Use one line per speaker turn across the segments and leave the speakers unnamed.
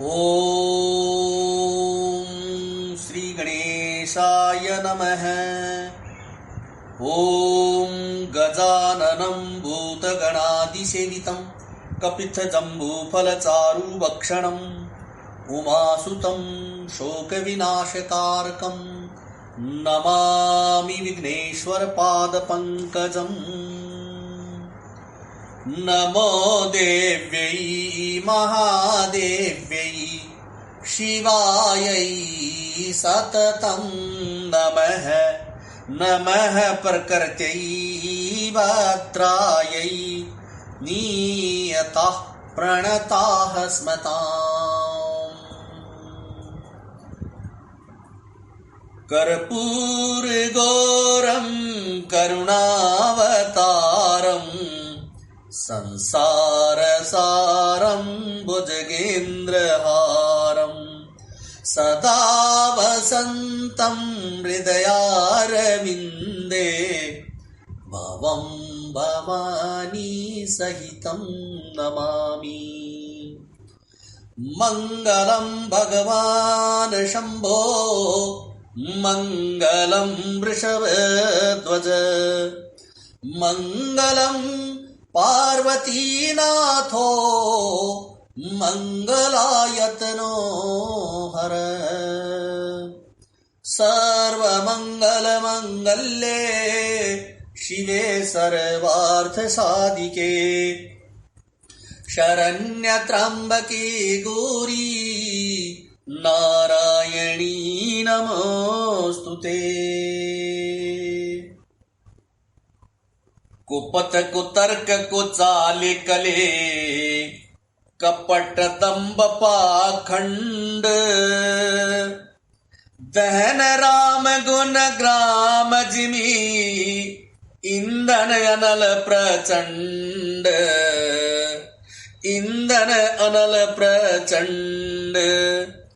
ओम श्री गणेशाय नमः। ओम गजाननं भूतगणादिसेवितं कपित्थजम्बूफलचारुभक्षणम् उमासुतं शोकविनाशकारकं नमामि विघ्नेश्वरपादपङ्कजम्। नमो देव्यै महादेव्यै शिवायै सततं नमः। नमः प्रकृत्यै भद्रायै नियताः प्रणताः स्मताम्। कर्पूरगौरं करुणावतारम् संसारसारं भुजगेन्द्रहारं सदा वसन्तं हृदयारविन्दे भवं भवानी सहितं नमामि। मङ्गलं भगवान् शम्भो मङ्गलं वृषभध्वज मङ्गलं पार्वतीनाथो मङ्गलायतनो हर। सर्वमङ्गलमङ्गल्ये शिवे सर्वार्थसाधिके शरण्यत्र्यम्बके गौरी नारायणी नमोस्तुते। कुपथ कुतर्क कुचाले कले कपट दंभ पाखंड दहन राम गुण ग्राम जिमी इंधन अनल प्रचंड इंधन अनल प्रचंड।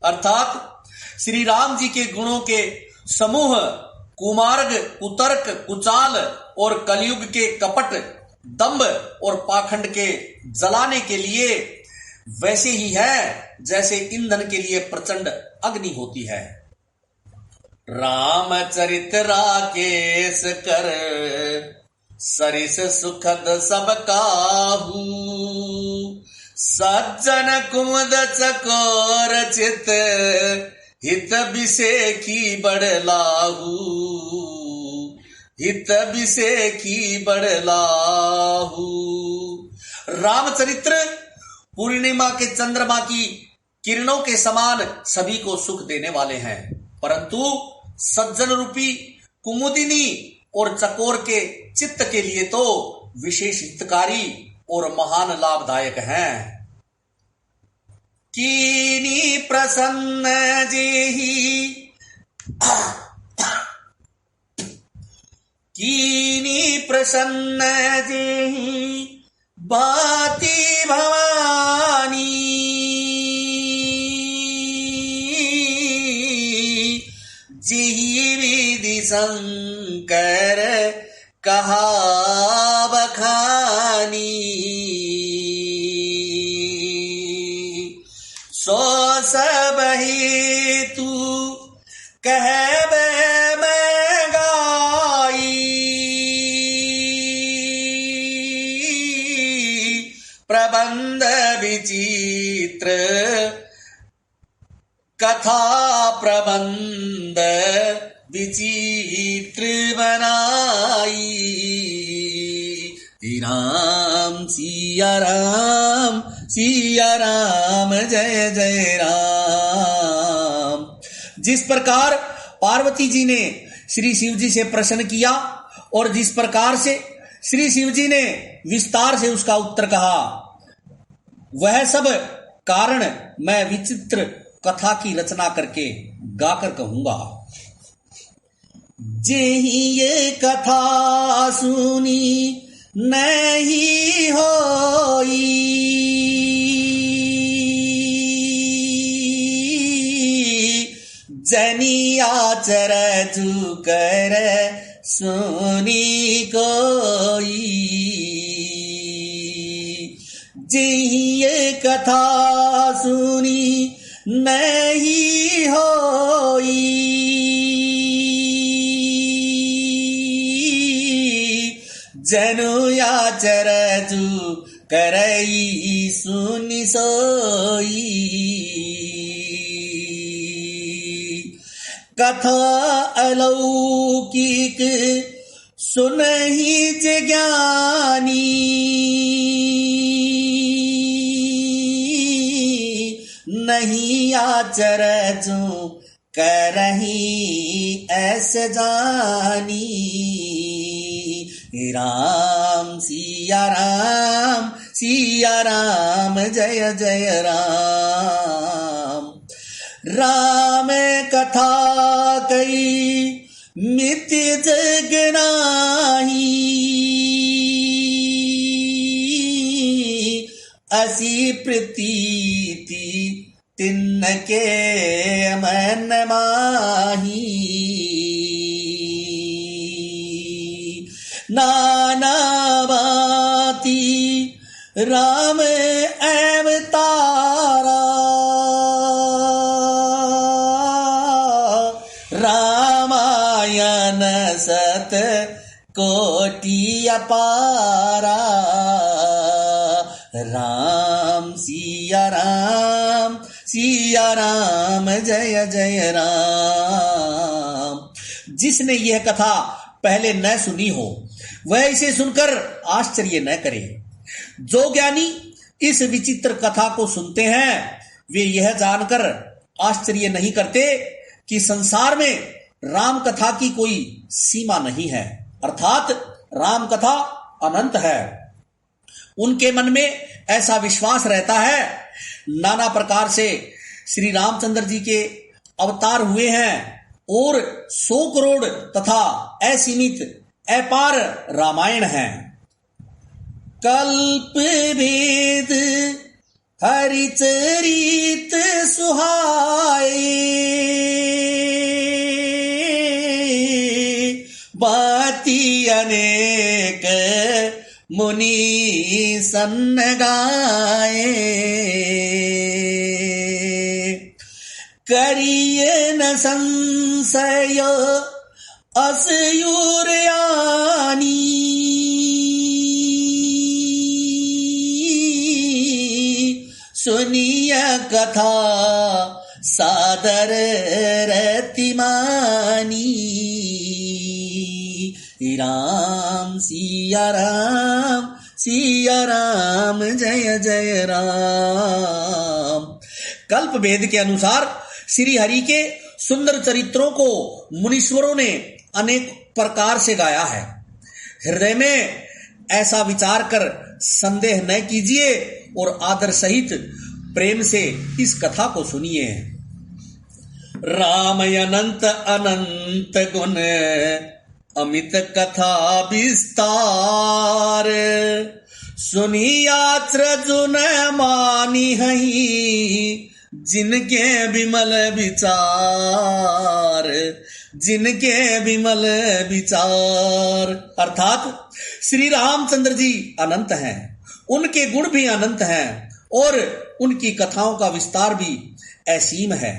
अर्थात श्री राम जी के गुणों के समूह कुमार्ग कुतर्क कुचाल और कलयुग के कपट दंभ और पाखंड के जलाने के लिए वैसे ही है जैसे ईंधन के लिए प्रचंड अग्नि होती है। रामचरित राकेश कर सरिस सुखद सब काहू सज्जन कुमुद चकोर चित हित बिसेखी बड़लाहू हित बिसेखी बड़लाहू। रामचरित्र पूर्णिमा के चंद्रमा की किरणों के समान सभी को सुख देने वाले हैं, परंतु सज्जन रूपी कुमुदिनी और चकोर के चित्त के लिए तो विशेष हितकारी और महान लाभदायक हैं। कीनी प्रसन्न जेहि कीनी प्रसन्न जेहि बाती भवानी जेहि विधि शंकर कहा बखानी सो सब हेतु कहबे मैं गाई प्रबंध विचित्र कथा प्रबंध विचित्र बनाई। राम सिया राम जय जय राम। जिस प्रकार पार्वती जी ने श्री शिव जी से प्रश्न किया और जिस प्रकार से श्री शिव जी ने विस्तार से उसका उत्तर कहा, वह सब कारण मैं विचित्र कथा की रचना करके गाकर कहूंगा। जेहि ये कथा सुनी नहीं होई जनी आचर कर सुनी कोई। जी ये कथा सुनी नहीं होई, जनु याचर जू करई सुनि सोई। कथा अलौकिक सुनहि ज्ञानी, नहीं आचर जो करही ऐसे जानी। राम सिया राम सिया राम जय जय राम। राम कथा कई मित्य जग नाही, असी प्रतीति तिनके मन माही। नाना बाती राम अवतारा, रामायण सत कोटि अपारा। राम सिया राम जय जय राम। जिसने यह कथा पहले न सुनी हो वह इसे सुनकर आश्चर्य न करे। जो ज्ञानी इस विचित्र कथा को सुनते हैं वे यह जानकर आश्चर्य नहीं करते कि संसार में राम कथा की कोई सीमा नहीं है, अर्थात राम कथा अनंत है। उनके मन में ऐसा विश्वास रहता है नाना प्रकार से श्री रामचंद्र जी के अवतार हुए हैं और 100 करोड़ तथा असीमित अपार रामायण है। कल्प भेद हरिचरित सुहाए, बाती अनेक मुनि सन गाए। करिए न संशय असयूर यानी, सुनिय कथा सादर रतिमानी। राम सिया राम जय जय राम। कल्प वेद के अनुसार श्री हरि के सुंदर चरित्रों को मुनीश्वरों ने अनेक प्रकार से गाया है। हृदय में ऐसा विचार कर संदेह न कीजिए और आदर सहित प्रेम से इस कथा को सुनिए। राम अनंत अनंत गुण अमित कथा विस्तार, सुनियात्र जुन मानी हई, जिनके विमल विचार, जिनके विमल विचार। अर्थात श्री रामचंद्र जी अनंत हैं, उनके गुण भी अनंत हैं और उनकी कथाओं का विस्तार भी असीम है।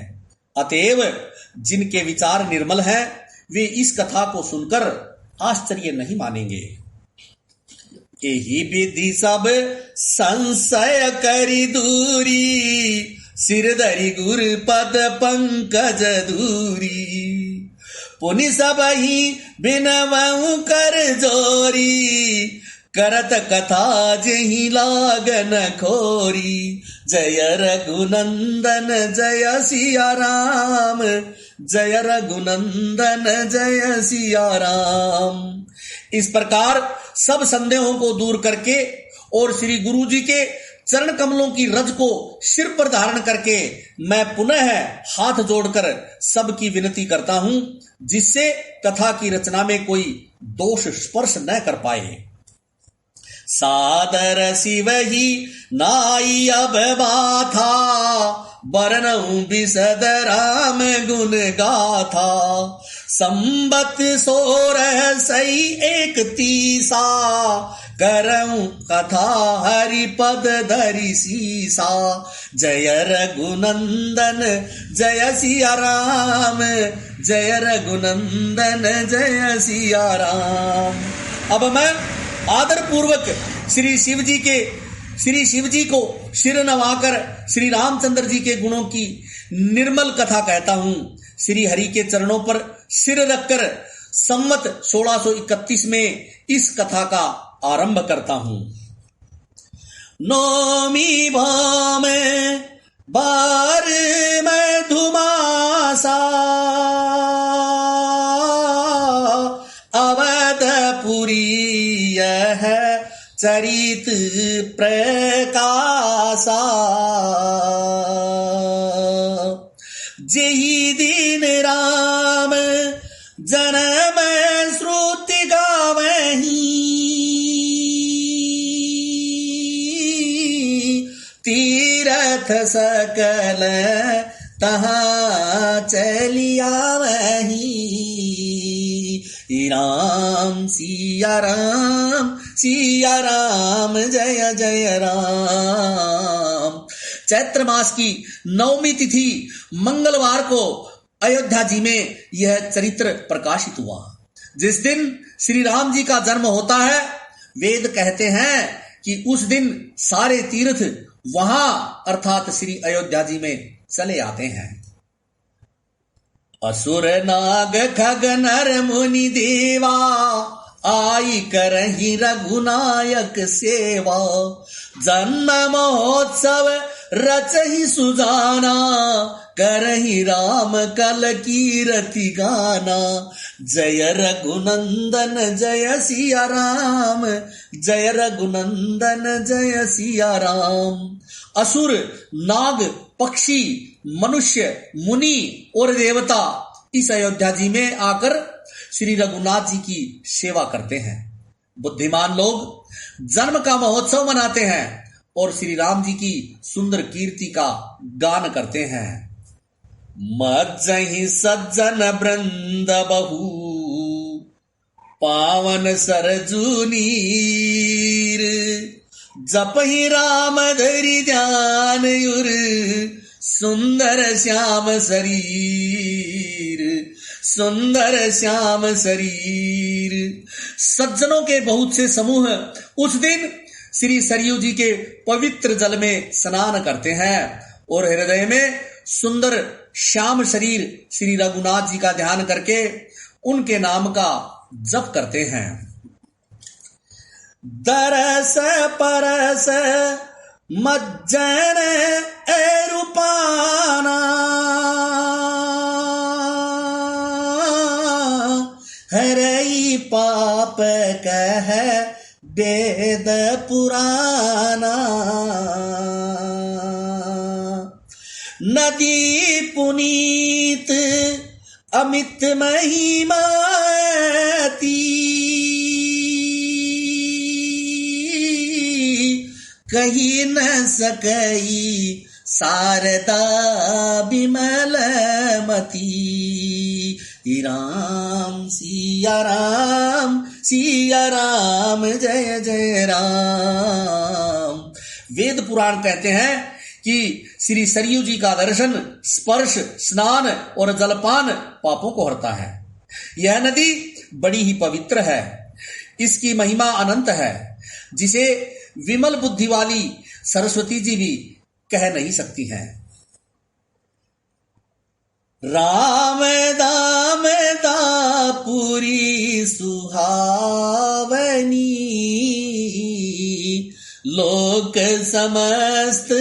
अतएव जिनके विचार निर्मल हैं वे इस कथा को सुनकर आश्चर्य नहीं मानेंगे। यही विधि सब संशय करी दूरी, सिरधरि गुर पद पंकज दूरी। पुनि सब ही बिनवऊ कर जोरी, करत कथा जही लागन खोरी। जय रघुनंदन जय सिया राम, जय रघुनंदन जय सिया राम। इस प्रकार सब संदेहों को दूर करके और श्री गुरु जी के चरण कमलों की रज को सिर पर धारण करके मैं पुनः हाथ जोड़कर सबकी विनती करता हूं, जिससे कथा की रचना में कोई दोष स्पर्श न कर पाए। सादर शिव ही नाई अब बाथा, बरनऊ बिसद राम गुण गाथा। संबत 16 सही 31, करऊं कथा हरिपद धरि सीसा। जय रघुनंदन जय सिया राम, जय रघुनंदन जय सिया राम। अब मैं आदर पूर्वक श्री शिव जी को सिर नवाकर श्री रामचंद्र जी के गुणों की निर्मल कथा कहता हूं। श्री हरि के चरणों पर सिर रखकर संवत 1631 में इस कथा का आरंभ करता हूं। नौमी भाम बार मधुमासा, अवधपुरी यह चरित प्रकाशा। जेहि दिन राम जन्म श्रुति गावहीं, तीरथ सकल तहाँ चलिया वहीं। राम सिया राम जय जय राम। चैत्र मास की नवमी तिथि मंगलवार को अयोध्या जी में यह चरित्र प्रकाशित हुआ। जिस दिन श्री राम जी का जन्म होता है, वेद कहते हैं कि उस दिन सारे तीर्थ वहां अर्थात श्री अयोध्या जी में चले आते हैं। असुर नाग खग नर मुनि देवा, आई करहि रघुनायक सेवा। जन्म महोत्सव रचहि सुजाना, करहि राम कल कीरति गाना। जय रघुनंदन जय सिया राम, जय रघुनंदन जय सिया राम। असुर, नाग, पक्षी, मनुष्य, मुनि और देवता इस अयोध्या जी में आकर श्री रघुनाथ जी की सेवा करते हैं। बुद्धिमान लोग जन्म का महोत्सव मनाते हैं और श्री राम जी की सुंदर कीर्ति का गान करते हैं। मज्जहि सज्जन वृंद बहु, पावन सरजू नीर। जपहि राम धरि ध्यान युर, सुंदर श्याम शरीर, सुंदर श्याम शरीर। सज्जनों के बहुत से समूह उस दिन श्री सरयू जी के पवित्र जल में स्नान करते हैं और हृदय में सुंदर श्याम शरीर श्री रघुनाथ जी का ध्यान करके उनके नाम का जप करते हैं। दरस परस मज्जन एरुपाना, हरई पाप कह वेद पुराना। नदी पुनीत अमित महिमाती, कही न सकई शारदा विमल मती। राम सिया राम जय जय राम। वेद पुराण कहते हैं कि श्री सरयू जी का दर्शन, स्पर्श, स्नान और जलपान पापों को हरता है। यह नदी बड़ी ही पवित्र है, इसकी महिमा अनंत है, जिसे विमल बुद्धि वाली सरस्वती जी भी कह नहीं सकती हैं। राम दाम दापुरी सुहावनी, लोक समस्त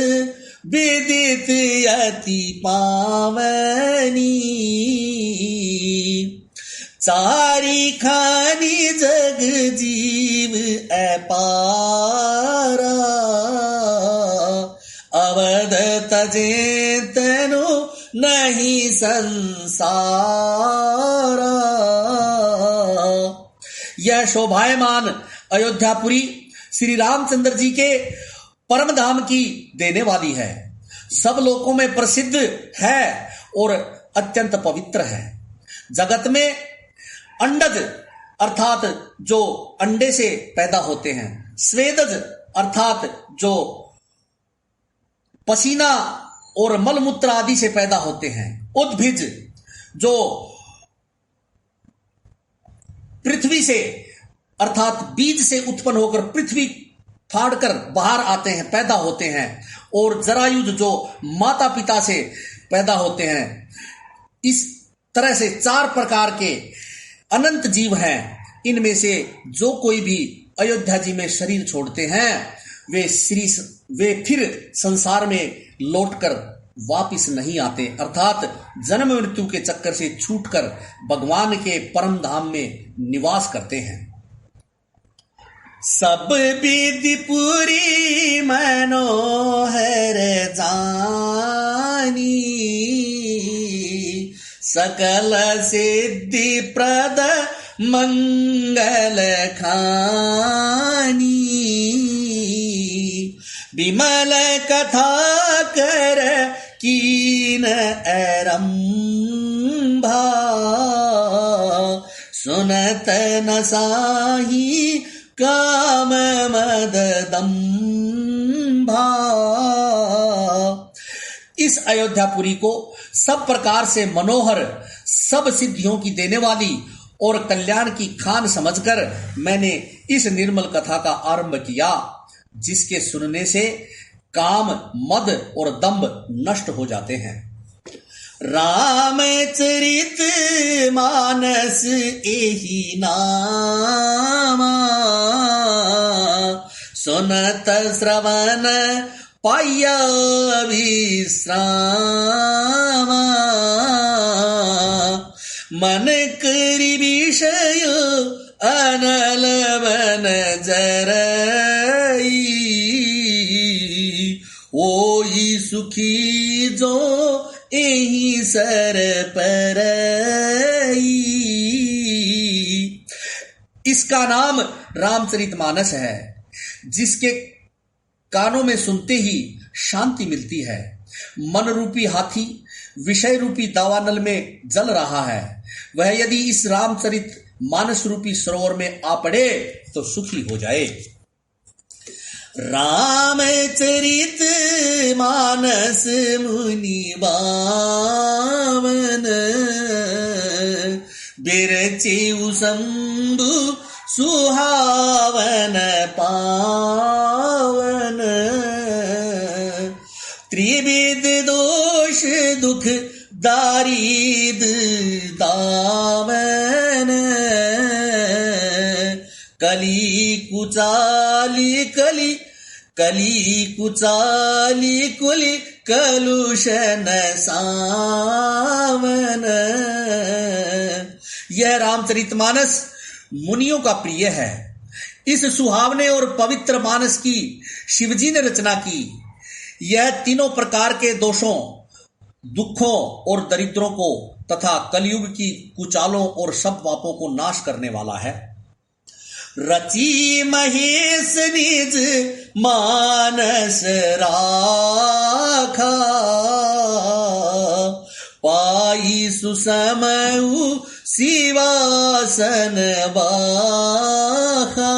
विदित अति पावनी। चारी खानी जग जीव अपारा, अवध तजे तनु नहीं संसारा। यह शोभायमान अयोध्यापुरी श्री रामचंद्र जी के परम धाम की देने वाली है, सब लोकों में प्रसिद्ध है और अत्यंत पवित्र है। जगत में अंडज अर्थात जो अंडे से पैदा होते हैं स्वेदज अर्थात जो पसीना और मलमूत्र आदि से पैदा होते हैं, उद्भिज जो पृथ्वी से अर्थात बीज से उत्पन्न होकर पृथ्वी फाड़कर बाहर आते हैं, पैदा होते हैं, और जरायुज जो माता पिता से पैदा होते हैं। इस तरह से 4 प्रकार के अनंत जीव हैं। इनमें से जो कोई भी अयोध्या जी में शरीर छोड़ते हैं वे फिर संसार में लौटकर वापिस नहीं आते, अर्थात जन्म मृत्यु के चक्कर से छूटकर भगवान के परम धाम में निवास करते हैं। सब विधि पूरी मनोहर जानी, सकल सिद्धि प्रद मंगल खानी, विमल कथा कर कीन आरंभा, सुनत न साही काम मद दंभा। इस अयोध्यापुरी को सब प्रकार से मनोहर, सब सिद्धियों की देने वाली और कल्याण की खान समझकर मैंने इस निर्मल कथा का आरंभ किया, जिसके सुनने से काम, मद और दंभ नष्ट हो जाते हैं। रामचरित मानस एहि नामा, सुनत श्रवण पाया विश्रामा, मन करि विषय अनल बन जरई, ओई सुखी जो एहि सर परई। इसका नाम रामचरितमानस है, जिसके कानों में सुनते ही शांति मिलती है। मन रूपी हाथी विषय रूपी दावानल में जल रहा है, वह यदि इस रामचरित मानस रूपी सरोवर में आ पड़े तो सुखी हो जाए। रामचरित मानस मुनि बावन, बिरचिउ शंभु सुहावन पावन, त्रिविध दोष दुख दारिद दामन, कली कुचाली कुली कलुषन सावन। यह रामचरितमानस मुनियों का प्रिय है। इस सुहावने और पवित्र मानस की शिवजी ने रचना की। यह तीनों प्रकार के दोषों, दुखों और दरिद्रों को तथा कलयुग की कुचालों और सब पापों को नाश करने वाला है। रची महेश निज मानस राखा, पाई सुसमऊ शिवासन बाखा,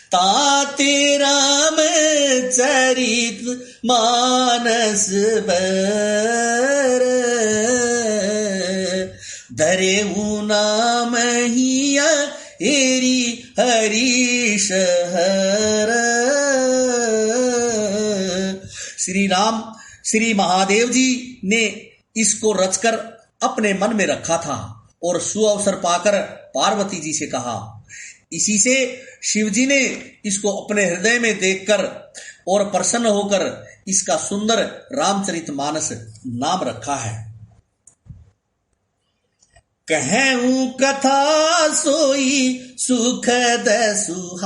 ताते राम चरित मानस बर, धरे नाम हिया एरी हरीश हर। श्री राम श्री महादेव जी ने इसको रचकर अपने मन में रखा था और सुअवसर पाकर पार्वती जी से कहा। इसी से शिवजी ने इसको अपने हृदय में देखकर और प्रसन्न होकर इसका सुंदर रामचरितमानस नाम रखा है। कहूं कथा सोई सुखद सुहाई,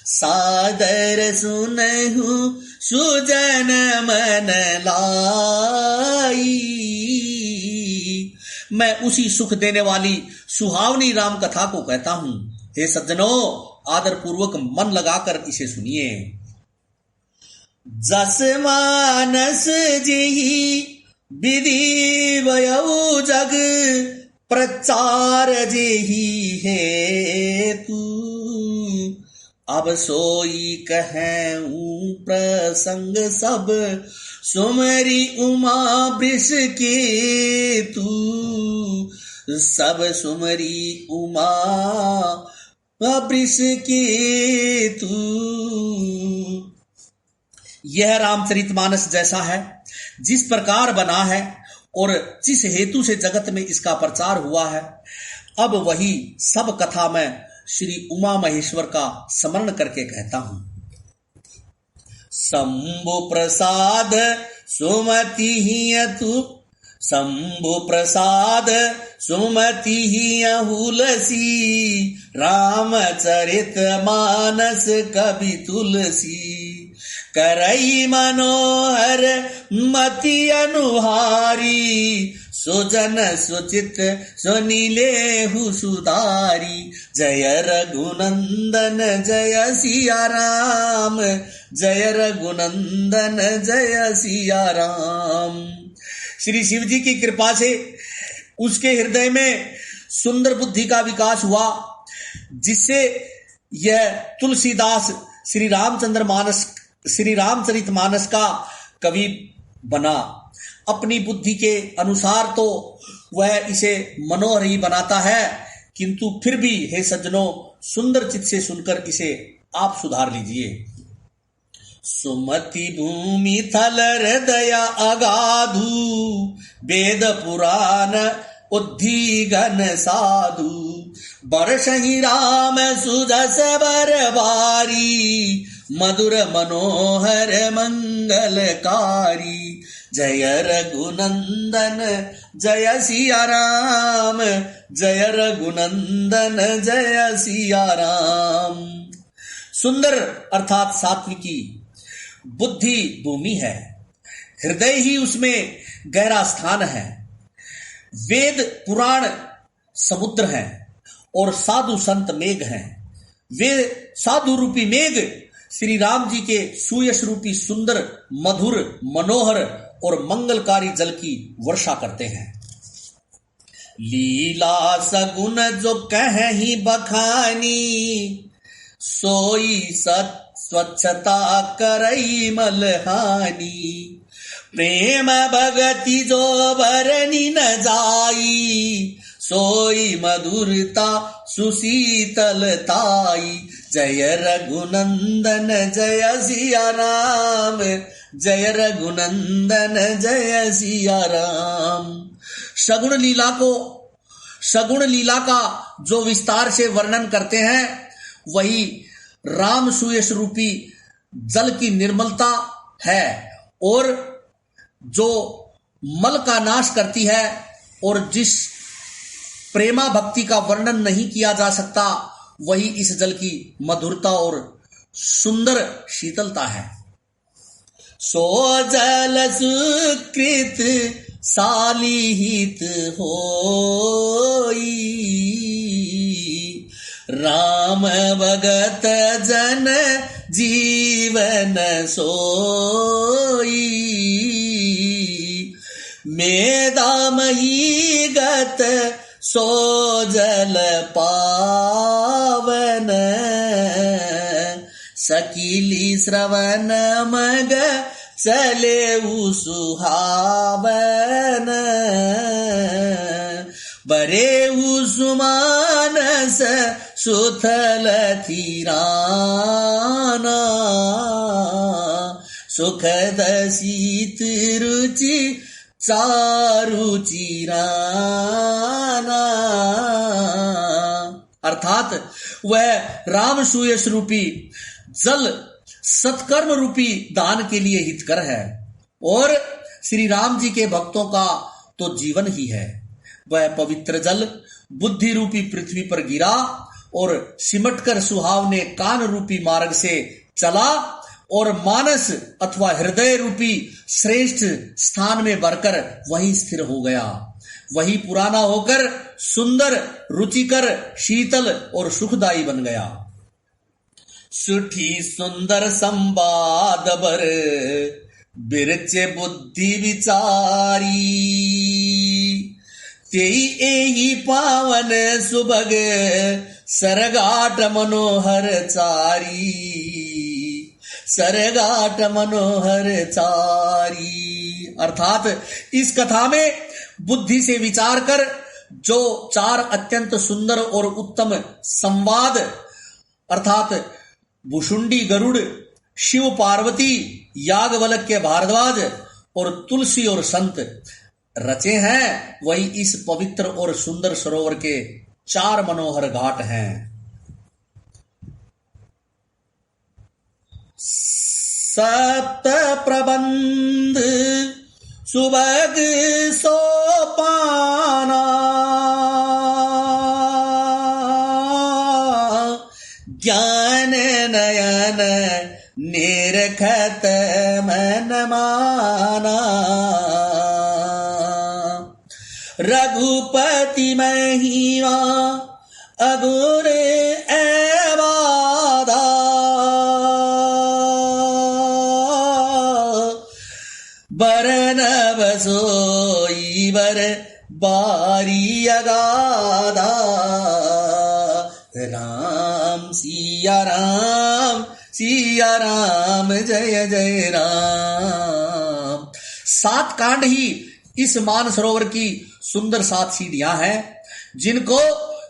सादर सुनहु सुजन मन लाई। मैं उसी सुख देने वाली सुहावनी राम कथा को कहता हूं। हे सज्जनों, आदर पूर्वक मन लगाकर इसे सुनिए। जस मानस जेहि विधि वयऊ जग, प्रचार जेहि है तू, अब सोई कहूं प्रसंग सब, सुमरी उमा वृष के तू, सब सुमरी उमा वृष के तू। यह रामचरितमानस जैसा है, जिस प्रकार बना है और जिस हेतु से जगत में इसका प्रचार हुआ है, अब वही सब कथा मैं श्री उमा महेश्वर का स्मरण करके कहता हूं। शंभु प्रसाद सुमति तू, शंभु प्रसाद सुमति हुलसी, रामचरित मानस कवि तुलसी, करई मनोहर मति अनुहारी, सुजन सुचित सुनीलेहु सुधारी, जय रघुनंदन जय सिया राम, जय रघुनंदन जय सिया राम। श्री शिव जी की कृपा से उसके हृदय में सुंदर बुद्धि का विकास हुआ, जिससे यह तुलसीदास श्री रामचरितमानस का कवि बना। अपनी बुद्धि के अनुसार तो वह इसे मनोहर ही बनाता है, किंतु फिर भी हे सज्जनों, सुंदर चित्त से सुनकर इसे आप सुधार लीजिए। सुमति भूमि थल हृदय अगाधु, वेद पुराण उद्धिगन साधु, बरसहि राम सुजस बरबारी, मधुर मनोहर मंगलकारी, जय रघुनंदन जय सिया राम, जय रघुनंदन जय सिया राम। सुंदर अर्थात सात्विकी बुद्धि भूमि है, हृदय ही उसमें गहरा स्थान है, वेद पुराण समुद्र है और साधु संत मेघ हैं। वे साधु रूपी मेघ श्री राम जी के सुयश रूपी सुंदर मधुर मनोहर और मंगलकारी जल की वर्षा करते हैं। लीला सगुन जो कहीं बखानी, सोई सत स्वच्छता करई मलहानी, प्रेम भगति जो भरनी न जाई, सोई मधुरता सुशीतलताई, जय रघुनंदन जय सिया राम, जय रघुनंदन जय सिया राम। सगुण लीला का जो विस्तार से वर्णन करते हैं, वही राम सुयश रूपी जल की निर्मलता है, और जो मल का नाश करती है, और जिस प्रेमा भक्ति का वर्णन नहीं किया जा सकता, वही इस जल की मधुरता और सुंदर शीतलता है। सो जल सुकृत सालिहित होई, राम भगत जन जीवन सोई, मेदामही गत सो जल पावन, सकीली श्रवण मग चले सुहावन, बरे सुमानस सुथल थीराना, सुखद शीत रुचि चारु चिराना। अर्थात वह राम सुयश रूपी जल सत्कर्म रूपी दान के लिए हितकर है, और श्री राम जी के भक्तों का तो जीवन ही है। वह पवित्र जल बुद्धि रूपी पृथ्वी पर गिरा और सिमटकर सुहावने कान रूपी मार्ग से चला, और मानस अथवा हृदय रूपी श्रेष्ठ स्थान में भरकर वही स्थिर हो गया। वही पुराना होकर सुंदर, रुचिकर, शीतल और सुखदायी बन गया। सुठी सुंदर संवाद बर बिरचे बुद्धि विचारी, तेई एही पावन सुभग सरगाट मनोहर चारी, सरगाट मनोहर चारी। अर्थात इस कथा में बुद्धि से विचार कर जो चार अत्यंत सुंदर और उत्तम संवाद अर्थात भुषुंडी गरुड़, शिव पार्वती, याज्ञवल्क्य भारद्वाज और तुलसी और संत रचे हैं, वही इस पवित्र और सुंदर सरोवर के चार मनोहर घाट हैं। सप्त प्रबंध सुभग सोपाना, ज्ञान नयन निरखत मन माना, रघुपति महिमा अगुर एवादा, बरन बसोई बर बारी अगाधा, राम सिया राम सिया राम जय जय राम। 7 कांड ही इस मानसरोवर की सुंदर 7 सीढ़ियां हैं, जिनको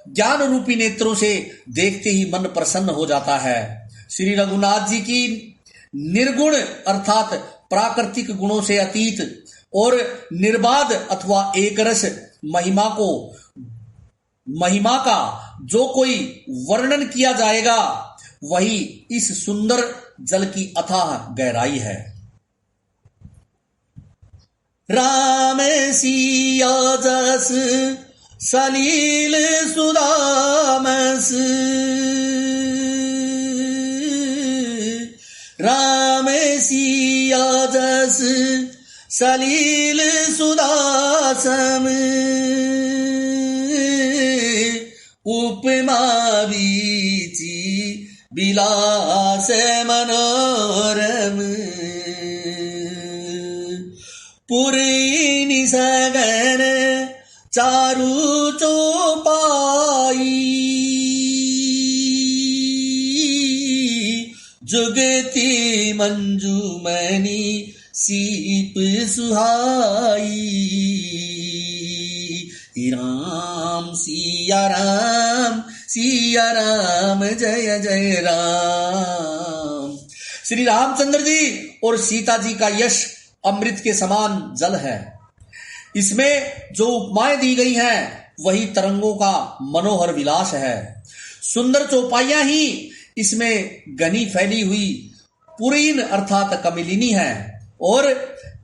ज्ञान रूपी नेत्रों से देखते ही मन प्रसन्न हो जाता है। श्री रघुनाथ जी की निर्गुण अर्थात प्राकृतिक गुणों से अतीत और निर्बाध अथवा एकरस महिमा का जो कोई वर्णन किया जाएगा, वही इस सुंदर जल की अथाह गहराई है। राम सिया जस सलील सुदामस, राम सिया जस सलील सुदासम, उपमा बीची बिलास मनोरम, पुरी निसगन चारु चौपाई, जुगति मंजुमणि सीप सुहाई, राम सिया राम जय जय राम। श्री रामचंद्र जी और सीता जी का यश अमृत के समान जल है। इसमें जो उपमाएं दी गई हैं वही तरंगों का मनोहर विलास है। सुंदर चौपाइयां ही इसमें घनी फैली हुई पुरीन अर्थात कमिलिनी है, और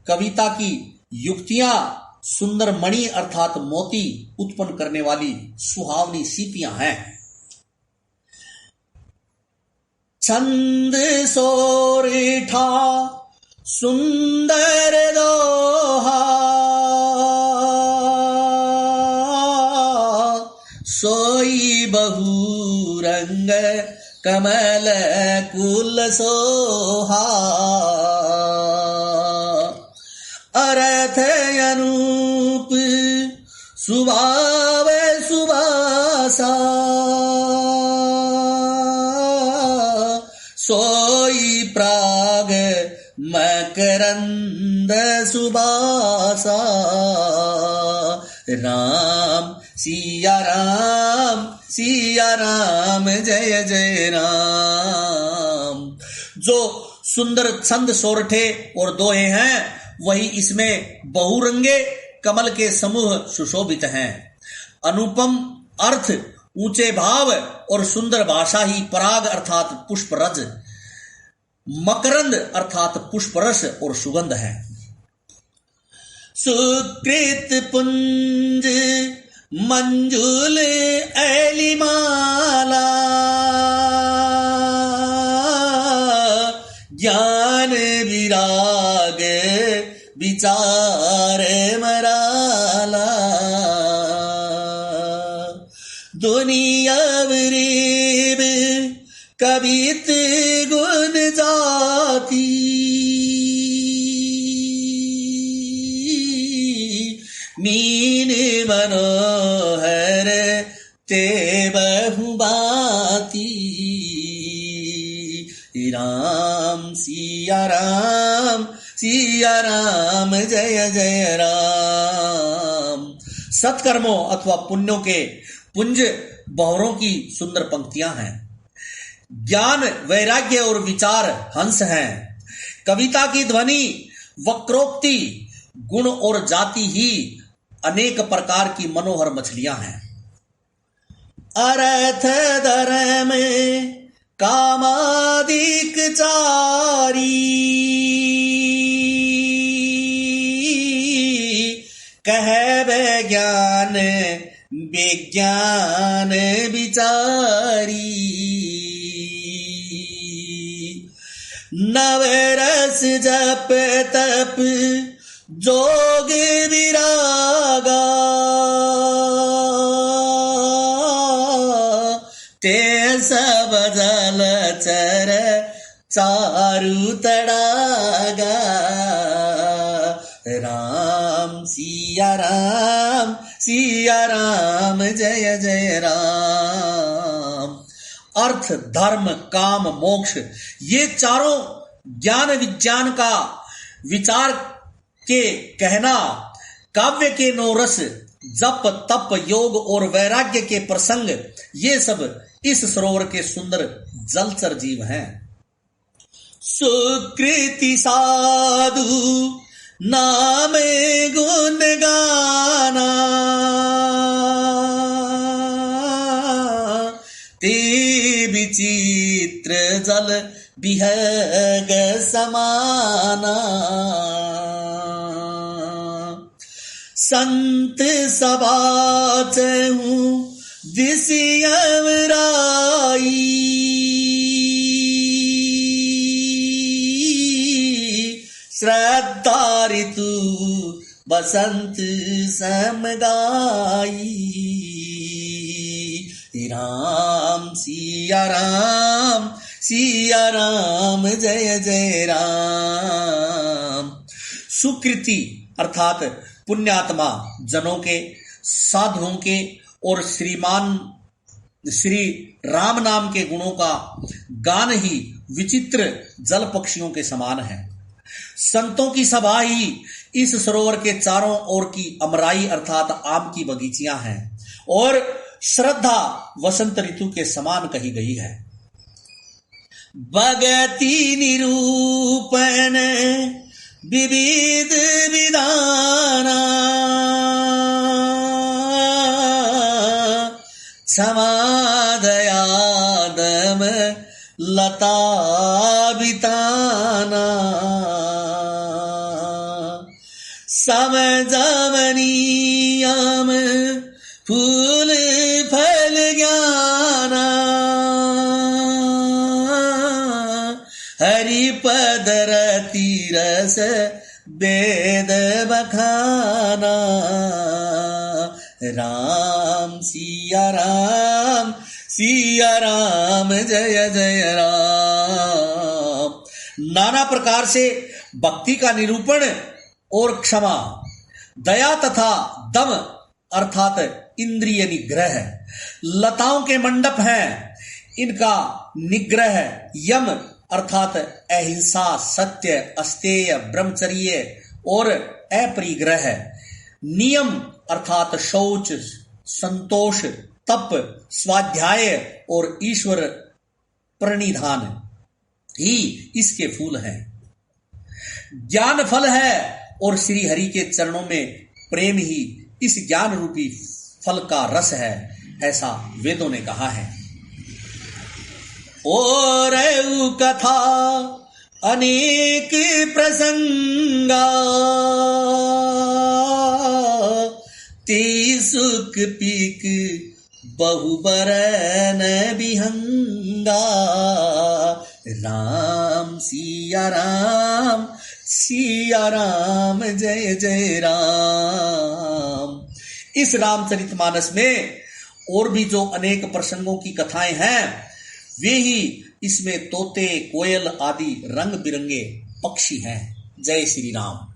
कविता की युक्तियां सुंदर मणि अर्थात मोती उत्पन्न करने वाली सुहावनी सीपियां हैं। छंद सोरिठा सुंदर दोहा, सोई बहु रंग कमल कुल सोहा, अर्थ अनूप सुभाव सुबासा, सोई प्राग मकरंद सुबासा, राम सिया राम जय जय राम। जो सुंदर छंद सोरठे और दोहे हैं वही इसमें बहुरंगे कमल के समूह सुशोभित हैं। अनुपम अर्थ, ऊंचे भाव और सुंदर भाषा ही पराग अर्थात पुष्परज, मकरंद अर्थात पुष्परस और सुगंध है। सुकृत पुंज मंजुल ऐलिमाला, ज्ञान विराग विचार मराला, दुनिया वरीब कवित गुण जाती, मीन मनोहर ते बहुबाती। राम सिया राम जय जय राम। सत्कर्मों अथवा पुण्यों के पुंज बहुरों की सुंदर पंक्तियां हैं। ज्ञान वैराग्य और विचार हंस हैं। कविता की ध्वनि वक्रोक्ति गुण और जाति ही अनेक प्रकार की मनोहर मछलियां हैं। अर्थ धर्म कामादिक चारी कहबे ज्ञान विज्ञान विचारी। नवरस जप तप जोग विरागा ते सब जलचर चारु तड़ागा। राम सिया राम जय जय राम। अर्थ धर्म काम मोक्ष ये चारों ज्ञान विज्ञान का विचार के कहना, काव्य के नौरस जप तप योग और वैराग्य के प्रसंग, ये सब इस सरोवर के सुंदर जलचर जीव हैं। सुकृति साधु नाम गुण गाना ते विचित्र जल बिहग समाना। संत सभा चहु दिसियम राई श्रद्धा ऋतु बसंत समगाई। राम सिया राम जय जय राम। सुकृति अर्थात पुण्यात्मा जनों के, साधुओं के और श्रीमान श्री राम नाम के गुणों का गान ही विचित्र जल पक्षियों के समान है। संतों की सभा ही इस सरोवर के चारों ओर की अमराई अर्थात आम की बगीचियां हैं और श्रद्धा वसंत ऋतु के समान कही गई है। भगति निरूपण विविध विधाना समादया दम लता बिताना समझवनियम फूल फल ज्ञाना हरिपद रति रस वेद बखाना। राम सिया राम जय जय राम। नाना प्रकार से भक्ति का निरूपण और क्षमा, दया तथा दम अर्थात इंद्रिय निग्रह, लताओं के मंडप हैं, इनका निग्रह, यम अर्थात अहिंसा, सत्य, अस्तेय, ब्रह्मचर्य और अपरिग्रह, नियम अर्थात शौच, संतोष, तप, स्वाध्याय और ईश्वर प्रणिधान ही इसके फूल हैं। ज्ञान फल है और श्री हरि के चरणों में प्रेम ही इस ज्ञान रूपी फल का रस है, ऐसा वेदों ने कहा है। और कथा अनेक प्रसंगा ते सुख पीक बहुबरन बिहंगा। राम सिया राम जय जय राम। इस रामचरितमानस में और भी जो अनेक प्रसंगों की कथाएं हैं वे ही इसमें तोते कोयल आदि रंग बिरंगे पक्षी हैं। जय श्री राम।